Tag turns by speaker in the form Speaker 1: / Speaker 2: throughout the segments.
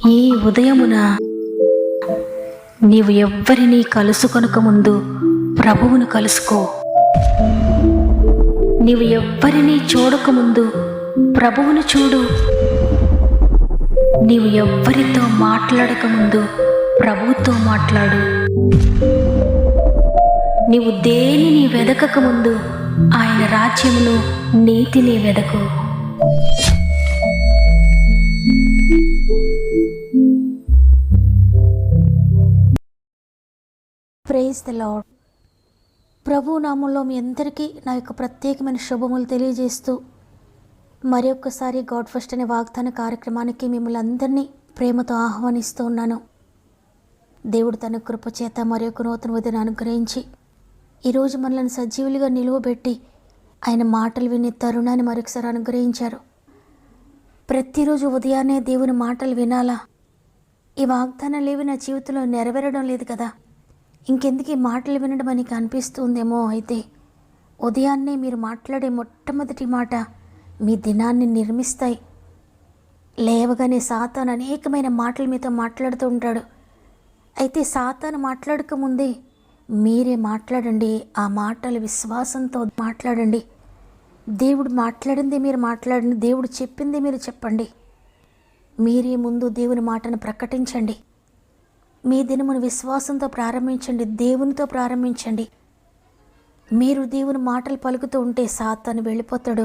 Speaker 1: ఈ ఉదయమున నీవు ఎవ్వరినీ కలుసుకొనక ముందు ప్రభువును కలుసుకో. నీవు ఎవ్వరినీ చూడకముందు ప్రభువును చూడు. నీవు ఎవ్వరితో మాట్లాడకముందు ప్రభువుతో మాట్లాడు. నీవు దేనిని వెదకకముందు ఆయన రాజ్యమును నీతిని వెదకు.
Speaker 2: Praise the Lord. ప్రభు నామంలో మీ అందరికీ నా యొక్క ప్రత్యేకమైన శుభములు తెలియజేస్తూ మరి ఒక్కసారి గాడ్ ఫస్ట్ అనే వాగ్దాన కార్యక్రమానికి మిమ్మల్ని అందరినీ ప్రేమతో ఆహ్వానిస్తూ ఉన్నాను. దేవుడు తన కృప చేత మరి ఒక నూతన ఉదయం అనుగ్రహించి ఈరోజు మనల్ని సజీవులుగా నిలువబెట్టి ఆయన మాటలు వినే తరుణాన్ని మరొకసారి అనుగ్రహించారు. ప్రతిరోజు ఉదయాన్నే దేవుని మాటలు వినాలా? ఈ వాగ్దానాలు ఏవి నా జీవితంలో నెరవేరడం లేదు కదా, ఇంకెందుకు ఈ మాటలు వినడం అని అనిపిస్తుందేమో. అయితే ఉదయాన్నే మీరు మాట్లాడే మొట్టమొదటి మాట మీ దినాన్ని నిర్మిస్తాయి. లేవగానే సాతాను అనేకమైన మాటలు మీతో మాట్లాడుతూ ఉంటాడు. అయితే సాతాను మాట్లాడక ముందే మీరే మాట్లాడండి. ఆ మాటలు విశ్వాసంతో మాట్లాడండి. దేవుడు మాట్లాడింది మీరు మాట్లాడండి. దేవుడు చెప్పింది మీరు చెప్పండి. మీరే ముందు దేవుని మాటను ప్రకటించండి. మీ దినమును విశ్వాసంతో ప్రారంభించండి. దేవునితో ప్రారంభించండి. మీరు దేవుని మాటలు పలుకుతూ ఉంటే సాతాను వెళ్ళిపోతాడు.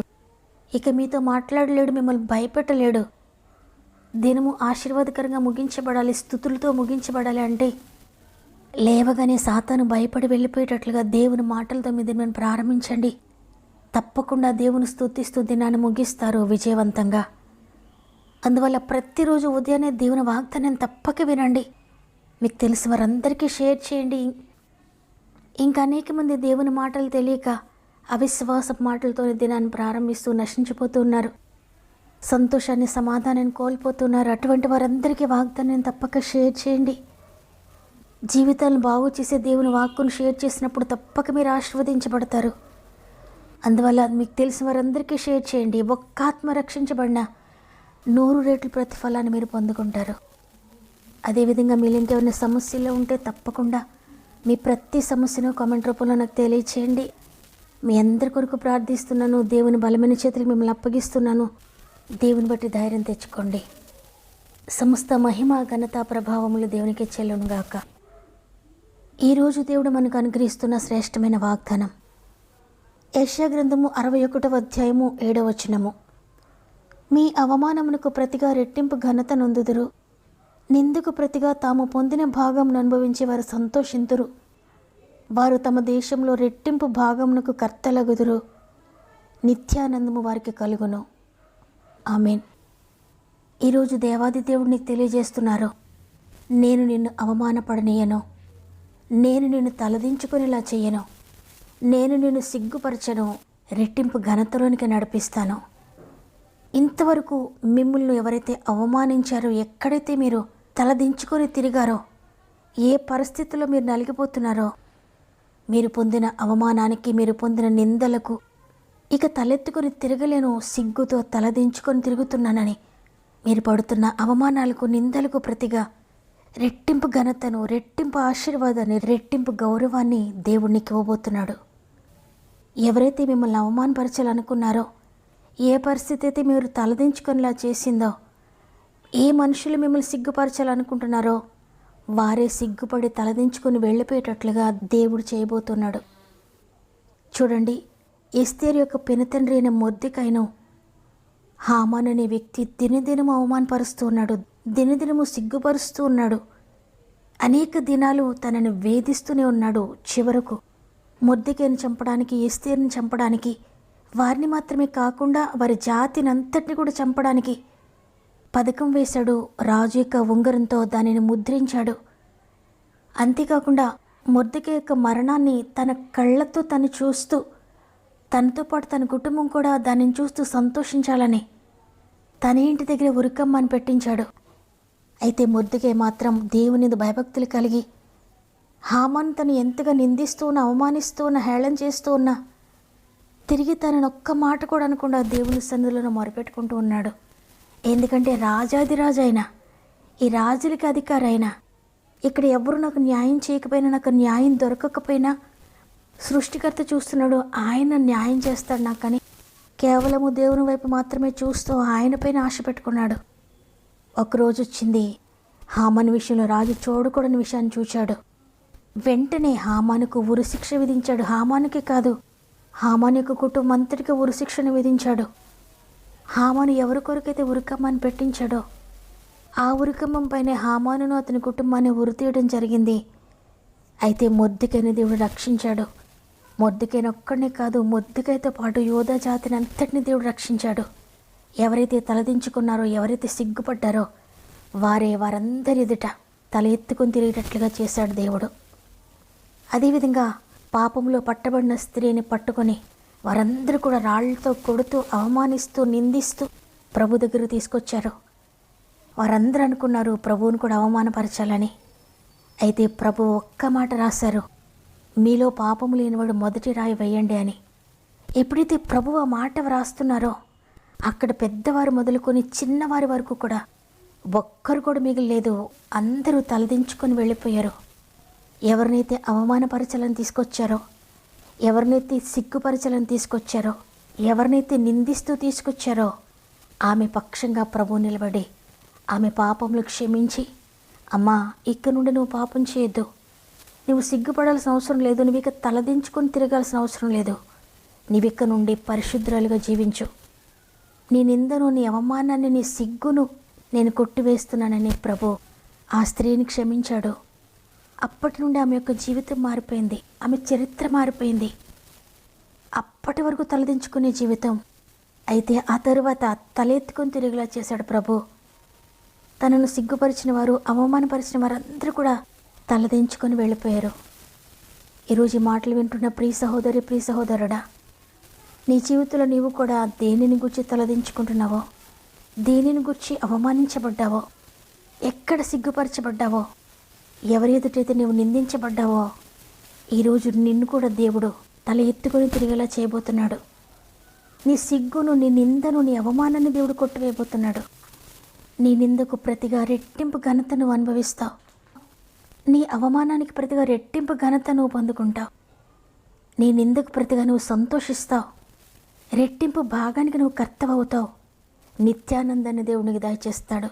Speaker 2: ఇక మీతో మాట్లాడలేడు, మిమ్మల్ని భయపెట్టలేడు. దినము ఆశీర్వాదకరంగా ముగించబడాలి, స్తుతులతో ముగించబడాలి అంటే లేవగానే సాతాను భయపడి వెళ్ళిపోయేటట్లుగా దేవుని మాటలతో మీ దినమును ప్రారంభించండి. తప్పకుండా దేవుని స్తుతిస్తూ దినాన్ని ముగిస్తారు విజయవంతంగా. అందువల్ల ప్రతిరోజు ఉదయాన్నే దేవుని వాగ్దానాన్ని తప్పక వినండి. మీకు తెలిసిన వారందరికీ షేర్ చేయండి. ఇంకా అనేక మంది దేవుని మాటలు తెలియక అవిశ్వాస మాటలతో దినాన్ని ప్రారంభిస్తూ నశించిపోతూ ఉన్నారు. సంతోషాన్ని, సమాధానాన్ని కోల్పోతున్నారు. అటువంటి వారందరికీ వాగ్దానాన్ని తప్పక షేర్ చేయండి. జీవితాలను బాగు చేసే దేవుని వాక్కును షేర్ చేసినప్పుడు తప్పక మీరు ఆశీర్వదించబడతారు. అందువల్ల మీకు తెలిసిన వారందరికీ షేర్ చేయండి. ఒక్క ఆత్మ రక్షించబడిన 100 రెట్ల ప్రతిఫలాన్ని మీరు పొందుకుంటారు. అదేవిధంగా మీరు ఇంకేమైనా సమస్యలు ఉంటే తప్పకుండా మీ ప్రతి సమస్యను కామెంట్ రూపంలో నాకు తెలియచేయండి. మీ అందరి కొరకు ప్రార్థిస్తున్నాను. దేవుని బలమైన చేతులకు మిమ్మల్ని అప్పగిస్తున్నాను. దేవుని బట్టి ధైర్యం తెచ్చుకోండి. సమస్త మహిమ, ఘనత, ప్రభావములు దేవునికి చెల్లునుగాక. ఈరోజు దేవుడు మనకు అనుగ్రహిస్తున్న శ్రేష్టమైన వాగ్దానం యెషయా గ్రంథము 61వ అధ్యాయము 7వ వచనము. మీ అవమానమునకు ప్రతిగా రెట్టింపు ఘనత నొందుదురు. నిందుకు ప్రతిగా తాము పొందిన భాగమును అనుభవించి వారు సంతోషింతురు. వారు తమ దేశంలో రెట్టింపు భాగమునకు కర్తలగుదురు. నిత్యానందము వారికి కలుగును. ఆమేన్. ఈరోజు దేవాది దేవుడు నీకు తెలియజేస్తున్నారు, నేను నిన్ను అవమానపడనీయను, నేను నిన్ను తలదించుకునేలా చెయ్యను, నేను నిన్ను సిగ్గుపరచను, రెట్టింపు ఘనతలోనికి నడిపిస్తాను. ఇంతవరకు మిమ్మల్ని ఎవరైతే అవమానించారో, ఎక్కడైతే మీరు తలదించుకొని తిరిగారో, ఏ పరిస్థితుల్లో మీరు నలిగిపోతున్నారో, మీరు పొందిన అవమానానికి, మీరు పొందిన నిందలకు ఇక తలెత్తుకొని తిరగలేను, సిగ్గుతో తలదించుకొని తిరుగుతున్నానని మీరు పడుతున్న అవమానాలకు, నిందలకు ప్రతిగా రెట్టింపు ఘనతను, రెట్టింపు ఆశీర్వాదాన్ని, రెట్టింపు గౌరవాన్ని దేవునికి ఇవ్వబోతున్నాడు. ఎవరైతే మిమ్మల్ని అవమానపరచాలనుకున్నారో, ఏ పరిస్థితి అయితే మీరు తలదించుకొనిలా చేసిందో, ఏ మనుషులు మిమ్మల్ని సిగ్గుపరచాలనుకుంటున్నారో వారే సిగ్గుపడి తలదించుకొని వెళ్ళిపోయేటట్లుగా దేవుడు చేయబోతున్నాడు. చూడండి, ఎస్తేరు యొక్క పినతండ్రి అయిన మొర్దెకైను హామాను అనే వ్యక్తి దినదినము అవమానపరుస్తూ ఉన్నాడు, దినదినము సిగ్గుపరుస్తూ ఉన్నాడు. అనేక దినాలు తనని వేధిస్తూనే ఉన్నాడు. చివరకు మొర్దెకైను చంపడానికి, ఎస్తేరుని చంపడానికి, వారిని మాత్రమే కాకుండా వారి జాతిని అంతటిని కూడా చంపడానికి పథకం వేశాడు. రాజు యొక్క ఉంగరంతో దానిని ముద్రించాడు. అంతేకాకుండా మొర్దెకై యొక్క మరణాన్ని తన కళ్ళతో తను చూస్తూ, తనతో పాటు తన కుటుంబం కూడా దానిని చూస్తూ సంతోషించాలని తన ఇంటి దగ్గర ఉరికమ్మని పెట్టించాడు. అయితే మొర్దెకై మాత్రం దేవుని భయభక్తులు కలిగి హామాను తను ఎంతగా నిందిస్తూ ఉన్న, అవమానిస్తూ ఉన్న, హేళన చేస్తూ ఉన్నా తిరిగి తనను ఒక్క మాట కూడా అనకుండా దేవుని సన్నిధిలో మొరపెట్టుకుంటూ ఉన్నాడు. ఎందుకంటే రాజాదిరాజు అయిన ఈ రాజులకి అధికారైనా, ఇక్కడ ఎవరు నాకు న్యాయం చేయకపోయినా, నాకు న్యాయం దొరకకపోయినా సృష్టికర్త చూస్తున్నాడు, ఆయన న్యాయం చేస్తాడు నాకని కేవలము దేవుని వైపు మాత్రమే చూస్తూ ఆయనపైన ఆశ పెట్టుకున్నాడు. ఒకరోజు వచ్చింది, హామాను విషయంలో రాజు చూడకూడని విషయాన్ని చూశాడు. వెంటనే హామానుకు ఉరిశిక్ష విధించాడు. హామానుకే కాదు, హామాను యొక్క కుటుంబం అంతటికి ఉరిశిక్షను విధించాడు. హామాను ఎవరి కొరకైతే ఉరికమ్మని పెట్టించాడో ఆ ఉరికమ్మం పైన హామానును అతని కుటుంబాన్ని ఉరితీయడం జరిగింది. అయితే మొర్దెకైని దేవుడు రక్షించాడు. మొర్దెకైని ఒక్కడనే కాదు, మొర్దెకైతో పాటు యోధా జాతిని అంతటిని దేవుడు రక్షించాడు. ఎవరైతే తలదించుకున్నారో, ఎవరైతే సిగ్గుపడ్డారో వారందరి ఎదుట తల ఎత్తుకొని తిరిగేటట్లుగా చేశాడు దేవుడు. అదేవిధంగా పాపంలో పట్టబడిన స్త్రీని పట్టుకొని వారందరూ కూడా రాళ్లతో కొడుతూ, అవమానిస్తూ, నిందిస్తూ ప్రభు దగ్గర తీసుకొచ్చారు. వారందరూ అనుకున్నారు ప్రభువును కూడా అవమానపరచాలని. అయితే ప్రభు ఒక్క మాట రాశారు, మీలో పాపము లేనివాడు మొదటి రాయి వేయండి అని. ఎప్పుడైతే ప్రభు ఆ మాట వ్రాస్తున్నారో అక్కడ పెద్దవారు మొదలుకొని చిన్నవారి వరకు కూడా ఒక్కరు కూడా మిగిలిలేదు. అందరూ తలదించుకొని వెళ్ళిపోయారు. ఎవరినైతే అవమానపరచాలని తీసుకొచ్చారో, ఎవరినైతే సిగ్గుపరచాలని తీసుకొచ్చారో, ఎవరినైతే నిందిస్తూ తీసుకొచ్చారో ఆమె పక్షంగా ప్రభు నిలబడి ఆమె పాపములు క్షమించి, అమ్మా ఇక నుండి నువ్వు పాపం చేయొద్దు, నువ్వు సిగ్గుపడాల్సిన అవసరం లేదు, నువ్వు ఇక తలదించుకొని తిరగాల్సిన అవసరం లేదు, నీవిక్క నుండి పరిశుద్ధురాలుగా జీవించు, నీ నిందను, నీ అవమానాన్ని, నీ సిగ్గును నేను కొట్టివేస్తున్నానని ప్రభు ఆ స్త్రీని క్షమించాడు. అప్పటి నుండి ఆమె యొక్క జీవితం మారిపోయింది, ఆమె చరిత్ర మారిపోయింది. అప్పటి వరకు తలదించుకునే జీవితం, అయితే ఆ తరువాత తలెత్తుకొని తిరిగేలా చేశాడు ప్రభు. తనను సిగ్గుపరిచిన వారు, అవమానపరిచిన వారందరూ కూడా తలదించుకొని వెళ్ళిపోయారు. ఈరోజు ఈ మాటలు వింటున్న ప్రియ సహోదరి, ప్రియ సహోదరుడా, నీ జీవితంలో నీవు కూడా దేనిని గురించి తలదించుకుంటున్నావో, దేనిని గురించి అవమానించబడ్డావో, ఎక్కడ సిగ్గుపరచబడ్డావో, ఎవరి ఎదుటైతే నీవు నిందించబడ్డావో, ఈరోజు నిన్ను కూడా దేవుడు తల ఎత్తుకొని తిరిగేలా చేయబోతున్నాడు. నీ సిగ్గును, నీ నిందను, నీ అవమానాన్ని దేవుడు కొట్టివేయబోతున్నాడు. నీ నిందకు ప్రతిగా రెట్టింపు ఘనత నువ్వు అనుభవిస్తావు. నీ అవమానానికి ప్రతిగా రెట్టింపు ఘనత నువ్వు పొందుకుంటావు. నీ నిందకు ప్రతిగా నువ్వు సంతోషిస్తావు. రెట్టింపు భాగానికి నువ్వు కర్తవవుతావు. నిత్యానందాన్ని దేవునికి దయచేస్తాడు.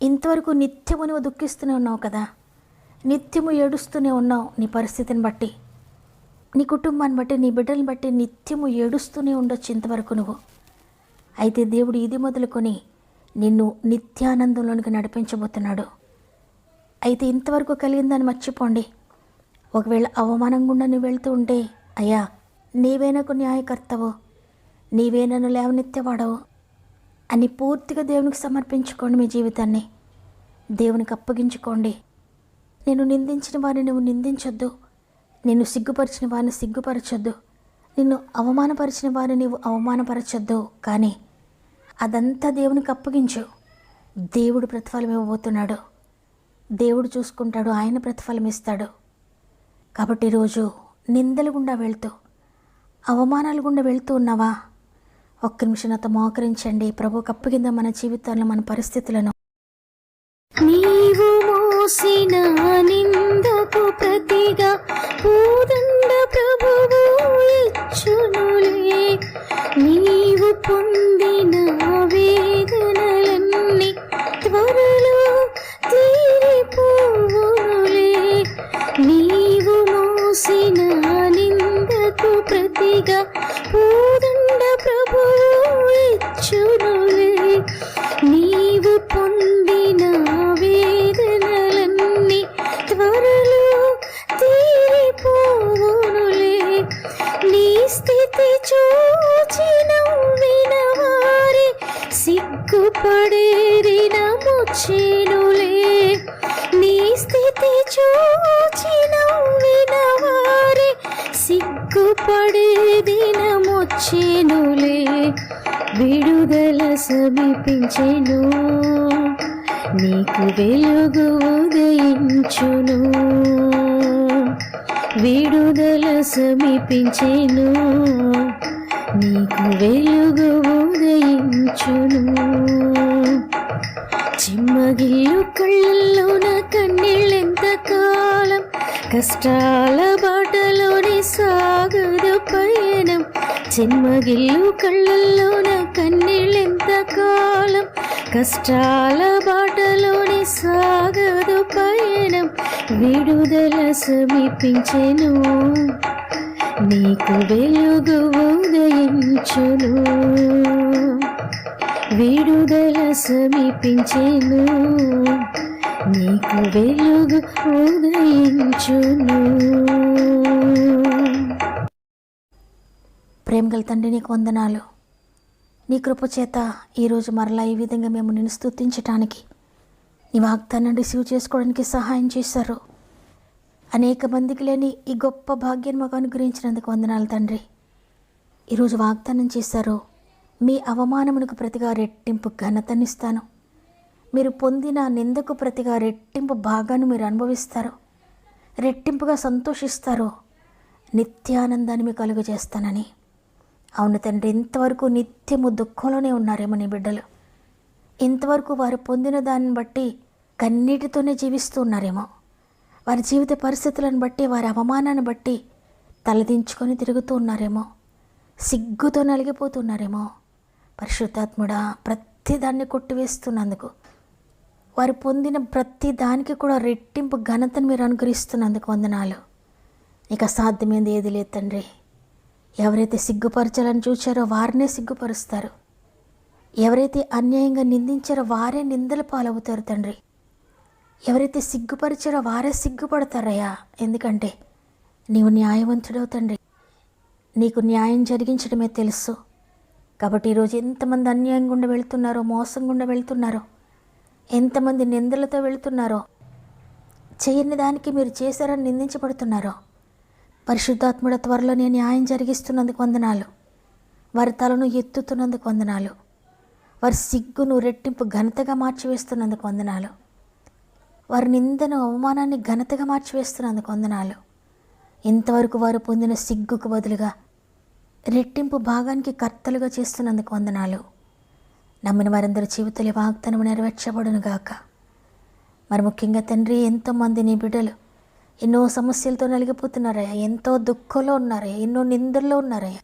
Speaker 2: ఇంతవరకు నిత్యము నువ్వు దుఃఖిస్తూనే ఉన్నావు కదా, నిత్యము ఏడుస్తూనే ఉన్నావు. నీ పరిస్థితిని బట్టి, నీ కుటుంబాన్ని బట్టి, నీ బిడ్డలను బట్టి నిత్యము ఏడుస్తూనే ఉండొచ్చు ఇంతవరకు నువ్వు. అయితే దేవుడు ఇది మొదలుకొని నిన్ను నిత్యానందంలోనికి నడిపించబోతున్నాడు. అయితే ఇంతవరకు కలిగిందని మర్చిపోండి. ఒకవేళ అవమానం గుండా నువ్వు వెళ్తూ ఉంటే, అయ్యా నీవే నాకు న్యాయకర్తవో, నీవే నన్ను లేవనెత్తేవాడవో అని పూర్తిగా దేవునికి సమర్పించుకోండి. మీ జీవితాన్ని దేవునికి అప్పగించుకోండి. నేను నిందించిన వారిని నువ్వు నిందించొద్దు, నిన్ను సిగ్గుపరిచిన వారిని సిగ్గుపరచొద్దు, నిన్ను అవమానపరిచిన వారిని నువ్వు అవమానపరచొద్దు. కానీ అదంతా దేవునికి అప్పగించు. దేవుడు ప్రతిఫలం ఇవ్వబోతున్నాడు. దేవుడు చూసుకుంటాడు, ఆయన ప్రతిఫలం ఇస్తాడు. కాబట్టి ఈరోజు నిందల గుండా వెళ్తూ, అవమానాల గుండా వెళ్తూ ఉన్నావా? ఒక్క నిమిషం నాతో మోకరించండి. ప్రభువుకు అప్పగిందా మన జీవితాల్లో, మన పరిస్థితులను.
Speaker 1: నీవు మోసిన నిందకు ప్రతిగా పూదండ ప్రభువు ఇచ్చునులే. నీవు పొందిన వేదనలన్నీ త్వరలో తీరిపోవునులే. నీవు మోసిన నిందకు ప్రతిగా పూదండ ప్రభువు ఇచ్చునులే. నీవు పొందిన వేదనలన్నీ త్వరలో తీరిపోవునులే. నీ స్థితి చూచి నవ్విన వారి సిగ్గుపడేరి నముచ్చేనులే. నీ స్థితి చూచి నవ్విన వారి సిగ్గుపడేది నముచ్చేనులే. విడుదల సమీపించెను, నీకు వెలుగు ఉదయించును. విడుదల సమీపించెను, నీకు వెలుగు ఉదయించును.
Speaker 2: చిమ్మగిల్లు కళ్ళల్లోన కన్నీళ్ళెంత కాలం, కష్టాల బాటలోనే సాగదు పయనం. చిమ్మగిల్లు కళ్ళల్లోన కన్నీళ్ళెంత కాలం, కష్టాల బాటలోనే సాగదు పయనం. విడుదల సమీపించెను, నీకు వెలుగు ఉదయించును. విడుదల సమీపించెను, నీకు వెలుగు ఉదయించును. ప్రేమగల తండ్రి, నీకు వందనాలు. నీ కృప చేత ఈరోజు మరలా ఈ విధంగా మేము నిన్ను స్తుతించటానికి, నీ వాగ్దానం రిసీవ్ చేసుకోవడానికి సహాయం చేశారు. అనేక మందికి లేని ఈ గొప్ప భాగ్యాన్ని మాకు అనుగ్రహించినందుకు వందనాలు తండ్రి. ఈరోజు వాగ్దానం చేశారు, మీ అవమానమునకు ప్రతిగా రెట్టింపు ఘనతనిస్తాను, మీరు పొందిన నిందకు ప్రతిగా రెట్టింపు భాగాన్ని మీరు అనుభవిస్తారు, రెట్టింపుగా సంతోషిస్తారు, నిత్యానందాన్ని మీకు కలుగజేస్తానని. అవును తండ్రి, ఇంతవరకు నిత్యము దుఃఖంలోనే ఉన్నారేమో నీ బిడ్డలు. ఇంతవరకు వారు పొందిన దాన్ని బట్టి కన్నీటితోనే జీవిస్తూ ఉన్నారేమో. వారి జీవిత పరిస్థితులను బట్టి, వారి అవమానాన్ని బట్టి తలదించుకొని తిరుగుతూ ఉన్నారేమో, సిగ్గుతో నలిగిపోతున్నారేమో. పరిశుద్ధాత్ముడా, ప్రతి దాన్ని కొట్టివేస్తున్నందుకు, వారు పొందిన ప్రతి దానికి కూడా రెట్టింపు ఘనతను మీరు అనుగ్రహిస్తున్నందుకు వందనాలు. ఇక అసాధ్యమైంది ఏది లేదు తండ్రి. ఎవరైతే సిగ్గుపరచాలని చూచారో వారినే సిగ్గుపరుస్తారు, ఎవరైతే అన్యాయంగా నిందించారో వారే నిందల పాలవుతారు తండ్రి. ఎవరైతే సిగ్గుపరిచారో వారే సిగ్గుపడతారయ్యా. ఎందుకంటే నీవు న్యాయవంతుడవు తండ్రి, నీకు న్యాయం జరిగించడమే తెలుసు. కాబట్టి ఈరోజు ఎంతమంది అన్యాయం గుండా వెళుతున్నారో, మోసం గుండా వెళుతున్నారో, ఎంతమంది నిందలతో వెళుతున్నారో, చేయని దానికి మీరు చేశారని నిందించబడుతున్నారో, పరిశుద్ధాత్ముడ త్వరలోనే న్యాయం జరిగిస్తున్నందుకు వందనాలు. వారి తలను ఎత్తుతున్నందుకు వందనాలు. వారి సిగ్గును రెట్టింపు ఘనతగా మార్చివేస్తున్నందుకు వందనాలు. వారి నిందను, అవమానాన్ని ఘనతగా మార్చివేస్తున్నందుకు వందనాలు. ఇంతవరకు వారు పొందిన సిగ్గుకు బదులుగా రెట్టింపు భాగానికి కర్తలుగా చేస్తున్నందుకు వందనాలు. నమ్మిన వారందరూ జీవితంలో వాగ్దానము నెరవేర్చబడును గాక. మరి ముఖ్యంగా తండ్రి, ఎంతోమంది నీ బిడ్డలు ఎన్నో సమస్యలతో నలిగిపోతున్నారయ్యా, ఎంతో దుఃఖంలో ఉన్నారయ్యా, ఎన్నో నిందల్లో ఉన్నారయ్యా.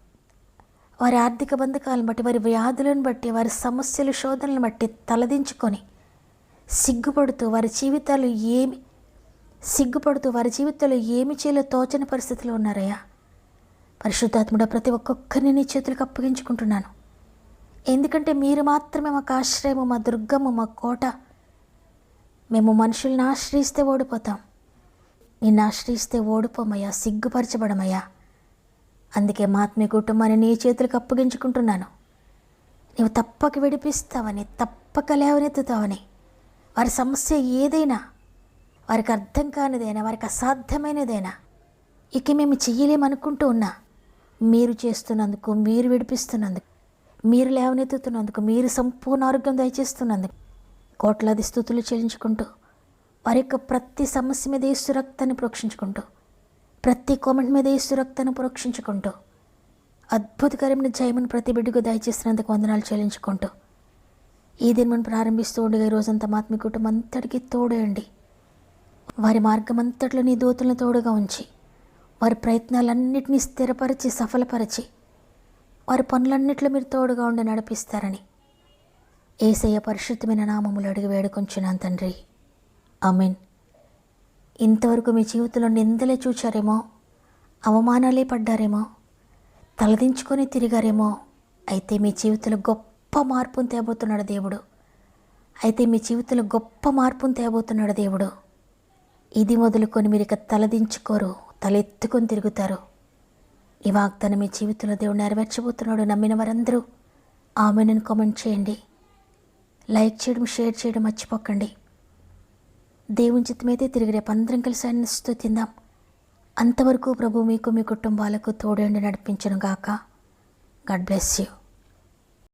Speaker 2: వారి ఆర్థిక బంధకాలను బట్టి, వారి వ్యాధులను బట్టి, వారి సమస్యలు, శోధనలను బట్టి తలదించుకొని సిగ్గుపడుతూ వారి జీవితాలు ఏమి చేయాలో తోచని పరిస్థితిలో ఉన్నారయ్యా. పరిశుద్ధాత్ముడా, ప్రతి ఒక్కొక్కరిని నీ చేతులకు అప్పగించుకుంటున్నాను. ఎందుకంటే మీరు మాత్రమే మాకు ఆశ్రయము, మా దుర్గము, మా కోట. మేము మనుషుల్ని ఆశ్రయిస్తే ఓడిపోతాం, నిన్ను ఆశ్రయిస్తే ఓడిపోమయ్యా, సిగ్గుపరచబడమయ్యా. అందుకే మా ఆత్మీయ కుటుంబాన్ని నీ చేతులకు అప్పగించుకుంటున్నాను. నీవు తప్పక విడిపిస్తావని, తప్పక లేవనెత్తుతావని. వారి సమస్య ఏదైనా, వారికి అర్థం కానిదైనా, వారికి అసాధ్యమైనదైనా, ఇక మేము చెయ్యలేమనుకుంటూ ఉన్నా, మీరు చేస్తున్నందుకు, మీరు విడిపిస్తున్నందుకు, మీరు లేవనెత్తుతున్నందుకు, మీరు సంపూర్ణ ఆరోగ్యం దయచేస్తున్నందుకు కోట్లాది స్తుతులు చెల్లించుకుంటూ, వారి యొక్క ప్రతి సమస్య మీద యేసు రక్తాన్ని ప్రోక్షించుకుంటూ, ప్రతి కామెంట్ మీద యేసు రక్తాన్ని ప్రోక్షించుకుంటూ, అద్భుతకరమైన జయమును ప్రతి బిడ్డకు దయచేసినందుకు వందనాలు చెల్లించుకుంటూ, ఈ దినమును ప్రారంభిస్తూ ఉండగా ఈ రోజంతా మా ఆత్మీయ కుటుంబం అంతటికీ తోడేయండి. వారి మార్గం అంతట్లో నీ దూతలను తోడుగా ఉంచి, వారి ప్రయత్నాలన్నింటినీ స్థిరపరిచి, సఫలపరిచి, వారి పనులన్నింటిలో మీరు తోడుగా ఉండి నడిపిస్తారని యేసయ్య పరిశుద్ధమైన నామములో అడిగి వేడుకొంచున్నాను తండ్రి. ఆమేన్. ఇంతవరకు మీ జీవితంలో నిందలే చూచారేమో, అవమానాలే పడ్డారేమో, తలదించుకొని తిరిగారేమో. అయితే మీ జీవితంలో గొప్ప మార్పును తేబోతున్నాడు దేవుడు. దేవుడు. ఇది మొదలుకొని మీరు ఇక తలదించుకోరు, తలెత్తుకొని తిరుగుతారు. ఈ వాగ్దానం మీ జీవితంలో దేవుడు నెరవేర్చబోతున్నాడు. నమ్మిన వారందరూ ఆమెను కామెంట్ చేయండి, లైక్ చేయడం, షేర్ చేయడం మర్చిపోకండి. దేవుని చిత్తమైతే తిరిగి రేపు అందరం కలిసి ఆయన స్తుతిందాం. అంతవరకు ప్రభు మీకు, మీ కుటుంబాలకు తోడండి నడిపించును గాక. God bless you.